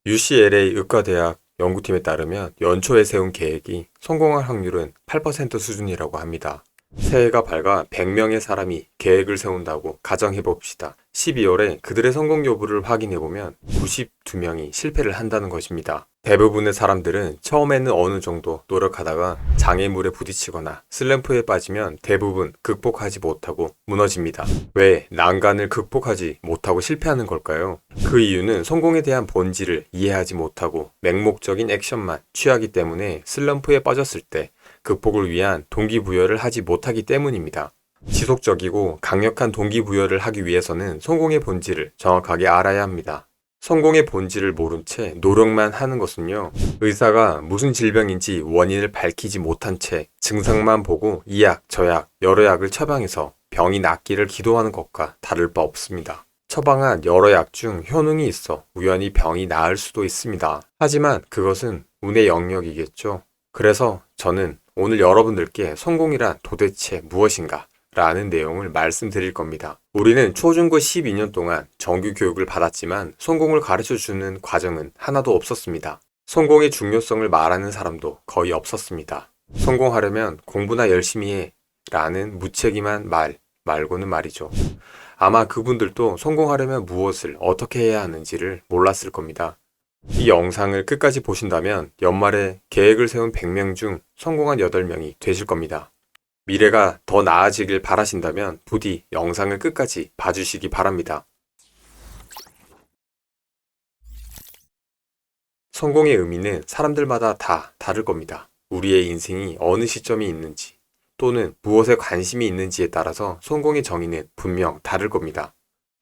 UCLA 의과대학 연구팀에 따르면 연초에 세운 계획이 성공할 확률은 8% 수준이라고 합니다. 새해가 밝아 100명의 사람이 계획을 세운다고 가정해봅시다. 12월에 그들의 성공 여부를 확인해보면 92명이 실패를 한다는 것입니다. 대부분의 사람들은 처음에는 어느 정도 노력하다가 장애물에 부딪히거나 슬럼프에 빠지면 대부분 극복하지 못하고 무너집니다. 왜 난간을 극복하지 못하고 실패하는 걸까요? 그 이유는 성공에 대한 본질을 이해하지 못하고 맹목적인 액션만 취하기 때문에 슬럼프에 빠졌을 때 극복을 위한 동기부여를 하지 못하기 때문입니다. 지속적이고 강력한 동기부여를 하기 위해서는 성공의 본질을 정확하게 알아야 합니다. 성공의 본질을 모른 채 노력만 하는 것은요, 의사가 무슨 질병인지 원인을 밝히지 못한 채 증상만 보고 이 약, 저 약, 여러 약을 처방해서 병이 낫기를 기도하는 것과 다를 바 없습니다. 처방한 여러 약 중 효능이 있어 우연히 병이 나을 수도 있습니다. 하지만 그것은 운의 영역이겠죠. 그래서 저는 오늘 여러분들께 성공이란 도대체 무엇인가? 라는 내용을 말씀드릴 겁니다. 우리는 초중고 12년 동안 정규 교육을 받았지만 성공을 가르쳐주는 과정은 하나도 없었습니다. 성공의 중요성을 말하는 사람도 거의 없었습니다. 성공하려면 공부나 열심히 해 라는 무책임한 말 말고는 말이죠. 아마 그분들도 성공하려면 무엇을 어떻게 해야 하는지를 몰랐을 겁니다. 이 영상을 끝까지 보신다면 연말에 계획을 세운 100명 중 성공한 8명이 되실 겁니다. 미래가 더 나아지길 바라신다면 부디 영상을 끝까지 봐주시기 바랍니다. 성공의 의미는 사람들마다 다 다를 겁니다. 우리의 인생이 어느 시점이 있는지 또는 무엇에 관심이 있는지에 따라서 성공의 정의는 분명 다를 겁니다.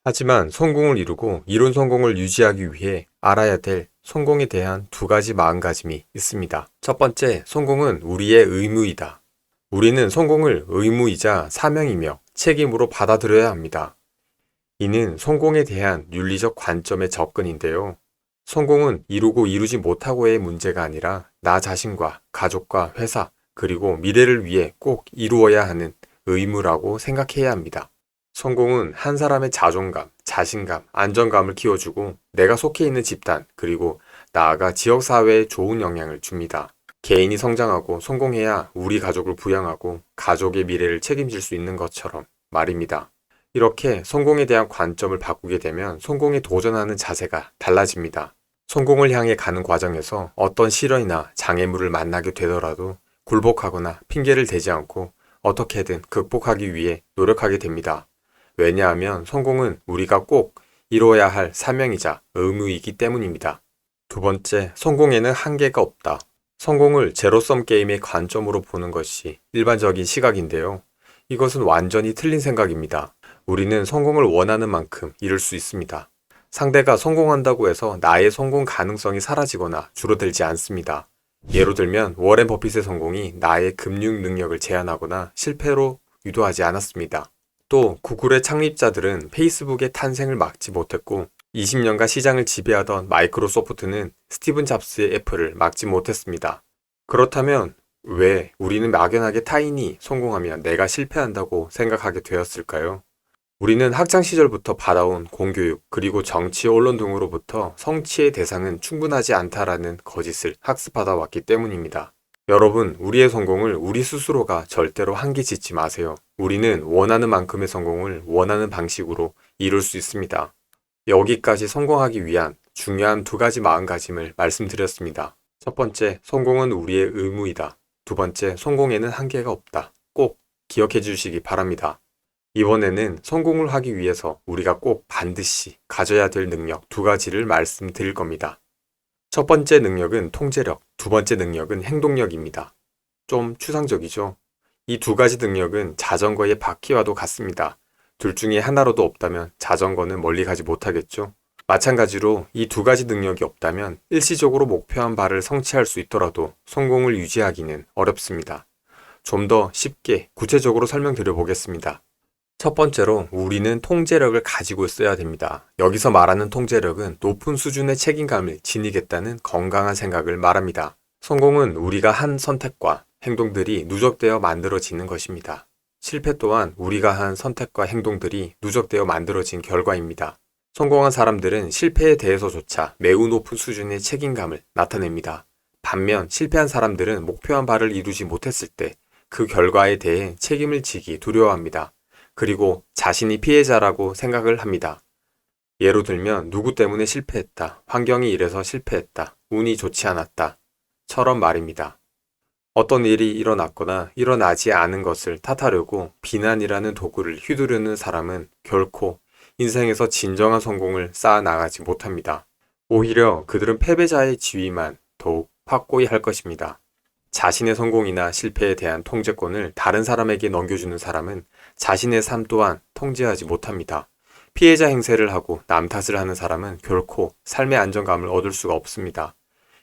하지만 성공을 이루고 이룬 성공을 유지하기 위해 알아야 될 성공에 대한 두 가지 마음가짐이 있습니다. 첫 번째, 성공은 우리의 의무이다. 우리는 성공을 의무이자 사명이며 책임으로 받아들여야 합니다. 이는 성공에 대한 윤리적 관점의 접근인데요. 성공은 이루고 이루지 못하고의 문제가 아니라 나 자신과 가족과 회사 그리고 미래를 위해 꼭 이루어야 하는 의무라고 생각해야 합니다. 성공은 한 사람의 자존감, 자신감, 안정감을 키워주고 내가 속해 있는 집단 그리고 나아가 지역사회에 좋은 영향을 줍니다. 개인이 성장하고 성공해야 우리 가족을 부양하고 가족의 미래를 책임질 수 있는 것처럼 말입니다. 이렇게 성공에 대한 관점을 바꾸게 되면 성공에 도전하는 자세가 달라집니다. 성공을 향해 가는 과정에서 어떤 시련이나 장애물을 만나게 되더라도 굴복하거나 핑계를 대지 않고 어떻게든 극복하기 위해 노력하게 됩니다. 왜냐하면 성공은 우리가 꼭 이루어야 할 사명이자 의무이기 때문입니다. 두 번째, 성공에는 한계가 없다. 성공을 제로섬 게임의 관점으로 보는 것이 일반적인 시각인데요. 이것은 완전히 틀린 생각입니다. 우리는 성공을 원하는 만큼 이룰 수 있습니다. 상대가 성공한다고 해서 나의 성공 가능성이 사라지거나 줄어들지 않습니다. 예로 들면 워렌 버핏의 성공이 나의 금융 능력을 제한하거나 실패로 유도하지 않았습니다. 또 구글의 창립자들은 페이스북의 탄생을 막지 못했고 20년간 시장을 지배하던 마이크로소프트는 스티븐 잡스의 애플을 막지 못했습니다. 그렇다면 왜 우리는 막연하게 타인이 성공하면 내가 실패한다고 생각하게 되었을까요? 우리는 학창 시절부터 받아온 공교육 그리고 정치 언론 등으로부터 성취의 대상은 충분하지 않다라는 거짓을 학습하다 왔기 때문입니다. 여러분, 우리의 성공을 우리 스스로가 절대로 한계 짓지 마세요. 우리는 원하는 만큼의 성공을 원하는 방식으로 이룰 수 있습니다. 여기까지 성공하기 위한 중요한 두 가지 마음가짐을 말씀드렸습니다. 첫 번째, 성공은 우리의 의무이다. 두 번째, 성공에는 한계가 없다. 꼭 기억해 주시기 바랍니다. 이번에는 성공을 하기 위해서 우리가 꼭 반드시 가져야 될 능력 두 가지를 말씀드릴 겁니다. 첫 번째 능력은 통제력, 두 번째 능력은 행동력입니다. 좀 추상적이죠? 이 두 가지 능력은 자전거의 바퀴와도 같습니다. 둘 중에 하나라도 없다면 자전거는 멀리 가지 못하겠죠? 마찬가지로 이 두 가지 능력이 없다면 일시적으로 목표한 바를 성취할 수 있더라도 성공을 유지하기는 어렵습니다. 좀 더 쉽게 구체적으로 설명드려 보겠습니다. 첫 번째로 우리는 통제력을 가지고 있어야 됩니다. 여기서 말하는 통제력은 높은 수준의 책임감을 지니겠다는 건강한 생각을 말합니다. 성공은 우리가 한 선택과 행동들이 누적되어 만들어지는 것입니다. 실패 또한 우리가 한 선택과 행동들이 누적되어 만들어진 결과입니다. 성공한 사람들은 실패에 대해서조차 매우 높은 수준의 책임감을 나타냅니다. 반면 실패한 사람들은 목표한 바를 이루지 못했을 때 그 결과에 대해 책임을 지기 두려워합니다. 그리고 자신이 피해자라고 생각을 합니다. 예로 들면 누구 때문에 실패했다, 환경이 이래서 실패했다, 운이 좋지 않았다 처럼 말입니다. 어떤 일이 일어났거나 일어나지 않은 것을 탓하려고 비난이라는 도구를 휘두르는 사람은 결코 인생에서 진정한 성공을 쌓아 나가지 못합니다. 오히려 그들은 패배자의 지위만 더욱 확고히 할 것입니다. 자신의 성공이나 실패에 대한 통제권을 다른 사람에게 넘겨주는 사람은 자신의 삶 또한 통제하지 못합니다. 피해자 행세를 하고 남 탓을 하는 사람은 결코 삶의 안정감을 얻을 수가 없습니다.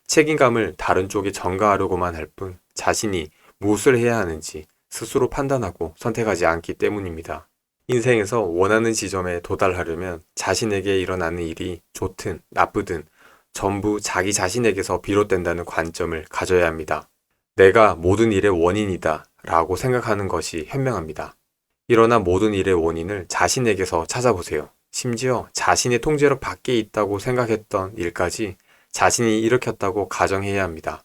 책임감을 다른 쪽에 전가하려고만 할 뿐 자신이 무엇을 해야 하는지 스스로 판단하고 선택하지 않기 때문입니다. 인생에서 원하는 지점에 도달하려면 자신에게 일어나는 일이 좋든 나쁘든 전부 자기 자신에게서 비롯된다는 관점을 가져야 합니다. 내가 모든 일의 원인이다 라고 생각하는 것이 현명합니다. 일어난 모든 일의 원인을 자신에게서 찾아보세요. 심지어 자신의 통제력 밖에 있다고 생각했던 일까지 자신이 일으켰다고 가정해야 합니다.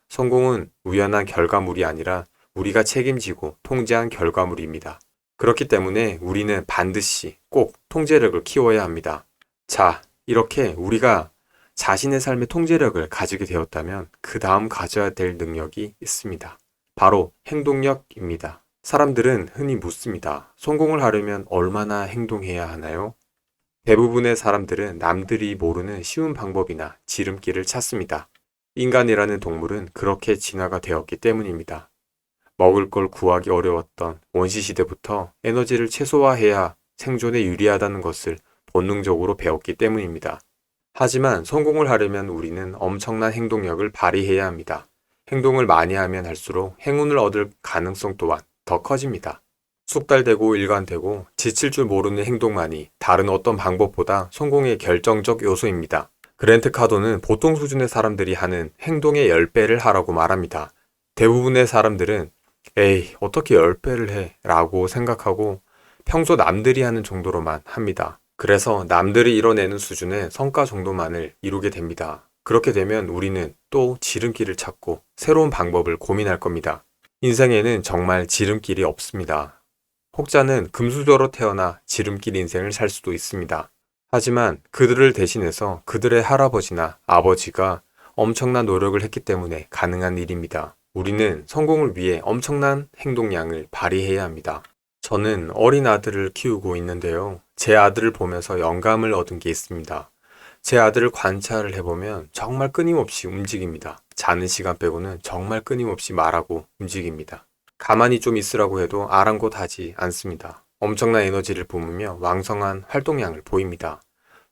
성공은 우연한 결과물이 아니라 우리가 책임지고 통제한 결과물입니다. 그렇기 때문에 우리는 반드시 꼭 통제력을 키워야 합니다. 자, 이렇게 우리가 자신의 삶의 통제력을 가지게 되었다면 그 다음 가져야 될 능력이 있습니다. 바로 행동력입니다. 사람들은 흔히 묻습니다. 성공을 하려면 얼마나 행동해야 하나요? 대부분의 사람들은 남들이 모르는 쉬운 방법이나 지름길을 찾습니다. 인간이라는 동물은 그렇게 진화가 되었기 때문입니다. 먹을 걸 구하기 어려웠던 원시시대부터 에너지를 최소화해야 생존에 유리하다는 것을 본능적으로 배웠기 때문입니다. 하지만 성공을 하려면 우리는 엄청난 행동력을 발휘해야 합니다. 행동을 많이 하면 할수록 행운을 얻을 가능성 또한 더 커집니다. 숙달되고 일관되고 지칠 줄 모르는 행동만이 다른 어떤 방법보다 성공의 결정적 요소입니다. 그랜트 카돈은 보통 수준의 사람들이 하는 행동의 10배를 하라고 말합니다. 대부분의 사람들은 에이, 어떻게 10배를 해? 라고 생각하고 평소 남들이 하는 정도로만 합니다. 그래서 남들이 이뤄내는 수준의 성과 정도만을 이루게 됩니다. 그렇게 되면 우리는 또 지름길을 찾고 새로운 방법을 고민할 겁니다. 인생에는 정말 지름길이 없습니다. 혹자는 금수저로 태어나 지름길 인생을 살 수도 있습니다. 하지만 그들을 대신해서 그들의 할아버지나 아버지가 엄청난 노력을 했기 때문에 가능한 일입니다. 우리는 성공을 위해 엄청난 행동량을 발휘해야 합니다. 저는 어린 아들을 키우고 있는데요. 제 아들을 보면서 영감을 얻은 게 있습니다. 제 아들을 관찰을 해보면 정말 끊임없이 움직입니다. 자는 시간 빼고는 정말 끊임없이 말하고 움직입니다. 가만히 좀 있으라고 해도 아랑곳하지 않습니다. 엄청난 에너지를 뿜으며 왕성한 활동량을 보입니다.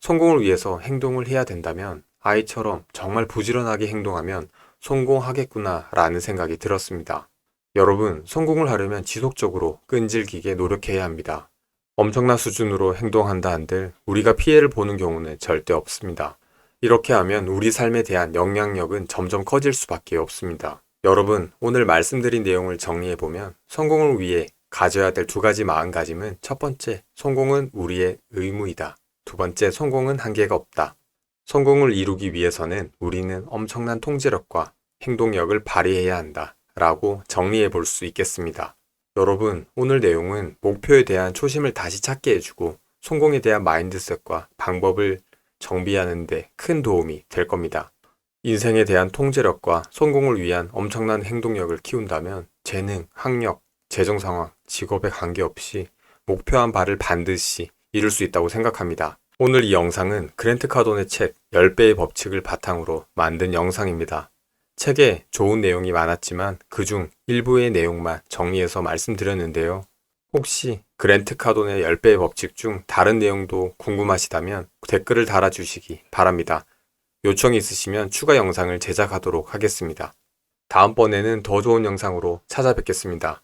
성공을 위해서 행동을 해야 된다면 아이처럼 정말 부지런하게 행동하면 성공하겠구나 라는 생각이 들었습니다. 여러분, 성공을 하려면 지속적으로 끈질기게 노력해야 합니다. 엄청난 수준으로 행동한다 한들 우리가 피해를 보는 경우는 절대 없습니다. 이렇게 하면 우리 삶에 대한 영향력은 점점 커질 수밖에 없습니다. 여러분, 오늘 말씀드린 내용을 정리해보면 성공을 위해 가져야 될 2가지 마음가짐은 첫 번째, 성공은 우리의 의무이다. 2번째, 성공은 한계가 없다. 성공을 이루기 위해서는 우리는 엄청난 통제력과 행동력을 발휘해야 한다 라고 정리해 볼 수 있겠습니다. 여러분, 오늘 내용은 목표에 대한 초심을 다시 찾게 해주고 성공에 대한 마인드셋과 방법을 정비하는 데 큰 도움이 될 겁니다. 인생에 대한 통제력과 성공을 위한 엄청난 행동력을 키운다면 재능, 학력, 재정 상황, 직업에 관계없이 목표한 바를 반드시 이룰 수 있다고 생각합니다. 오늘 이 영상은 그랜트 카돈의 책 10배의 법칙을 바탕으로 만든 영상입니다. 책에 좋은 내용이 많았지만 그중 일부의 내용만 정리해서 말씀드렸는데요. 혹시 그랜트 카돈의 10배의 법칙 중 다른 내용도 궁금하시다면 댓글을 달아주시기 바랍니다. 요청이 있으시면 추가 영상을 제작하도록 하겠습니다. 다음번에는 더 좋은 영상으로 찾아뵙겠습니다.